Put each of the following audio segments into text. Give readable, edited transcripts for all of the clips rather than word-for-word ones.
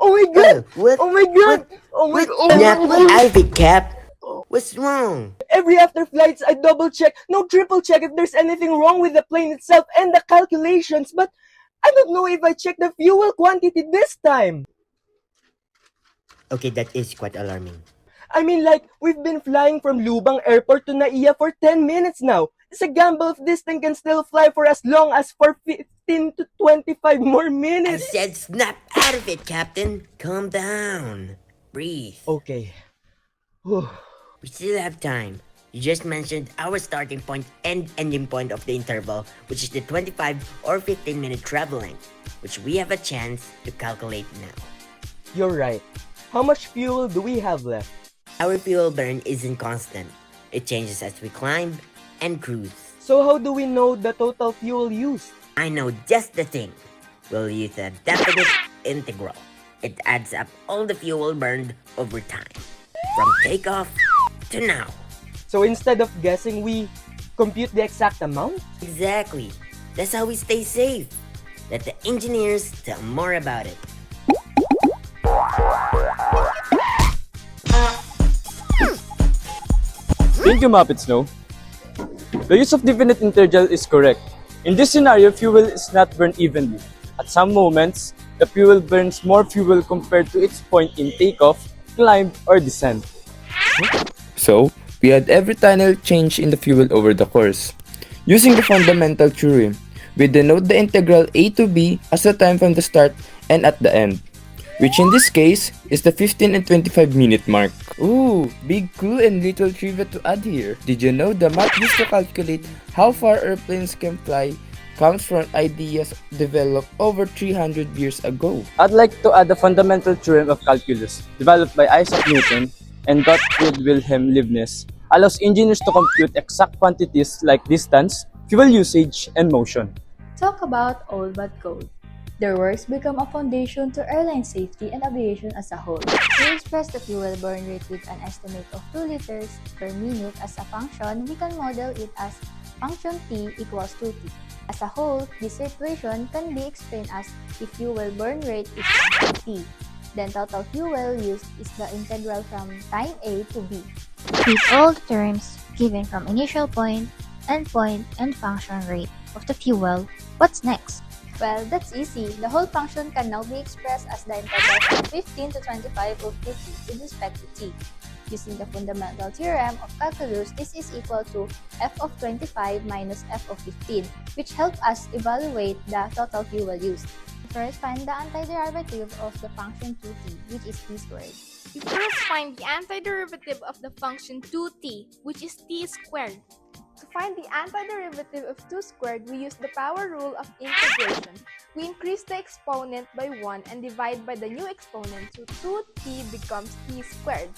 Oh my god! What? Oh my god! Oh my god! Snap out of it, Cap. What's wrong? Every after flights, I double check, no triple check if there's anything wrong with the plane itself and the calculations, but I don't know if I checked the fuel quantity this time. Okay, that is quite alarming. I mean, like, we've been flying from Lubang Airport to Naiya for 10 minutes now. It's a gamble if this thing can still fly for as long as for 15 to 25 more I minutes. said snap out of it, Captain. Calm down. Breathe. Okay. We still have time. You just mentioned our starting point and ending point of the interval, which is the 25 or 15-minute travel length, which we have a chance to calculate now. You're right. How much fuel do we have left? Our fuel burn isn't constant. It changes as we climb and cruise. So how do we know the total fuel used? I know just the thing. We'll use a definite integral. It adds up all the fuel burned over time, from takeoff to now. So instead of guessing, we compute the exact amount? Exactly. That's how we stay safe. Let the engineers tell more about it. Thank you, Muppets. No. The use of definite integral is correct. In this scenario, fuel is not burned evenly. At some moments, the fuel burns more fuel compared to its point in takeoff, climb, or descent. So, we had every tiny change in the fuel over the course. Using the fundamental theorem, we denote the integral a to b as the time from the start and at the end, which in this case is the 15 and 25 minute mark. Ooh, big clue and little trivia to add here. Did you know the math used to calculate how far airplanes can fly comes from ideas developed over 300 years ago? I'd like to add the Fundamental Theorem of Calculus, developed by Isaac Newton and Gottfried Wilhelm Leibniz, allows engineers to compute exact quantities like distance, fuel usage, and motion. Talk about old but gold. Their works become a foundation to airline safety and aviation as a whole. To express the fuel burn rate with an estimate of 2 liters per minute as a function, we can model it as function t equals 2t. As a whole, this equation can be explained as the fuel burn rate is function t. Then total fuel used is the integral from time a to b. With all the terms given from initial point, end point, and function rate of the fuel, what's next? Well, that's easy. The whole function can now be expressed as the integral from 15 to 25 of 2t with respect to t. Using the fundamental theorem of calculus, this is equal to f of 25 minus f of 15, which helps us evaluate the total fuel used. First, find the antiderivative of the function 2t, which is t squared. We first find the antiderivative of the function 2t, which is t squared. To find the antiderivative of 2 squared, we use the power rule of integration. We increase the exponent by 1 and divide by the new exponent, so 2t becomes t squared.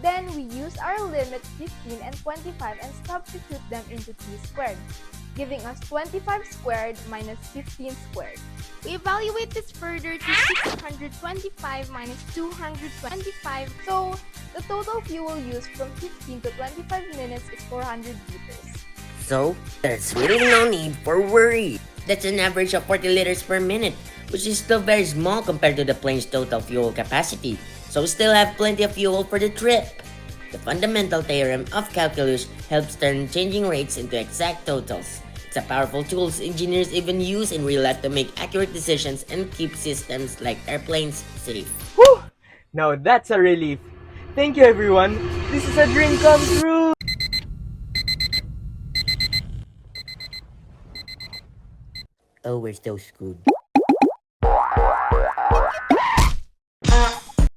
Then we use our limit 15 and 25 and substitute them into t squared, giving us 25 squared minus 15 squared. We evaluate this further to 625 minus 225, so the total fuel used from 15 to 25 minutes is 400 liters. So, there's really no need for worry. That's an average of 40 liters per minute, which is still very small compared to the plane's total fuel capacity. So we still have plenty of fuel for the trip. The Fundamental Theorem of Calculus helps turn changing rates into exact totals. It's a powerful tool engineers even use in real life to make accurate decisions and keep systems like airplanes safe. Whew! Now that's a relief. Thank you, everyone. This is a dream come true. Oh, we're so screwed.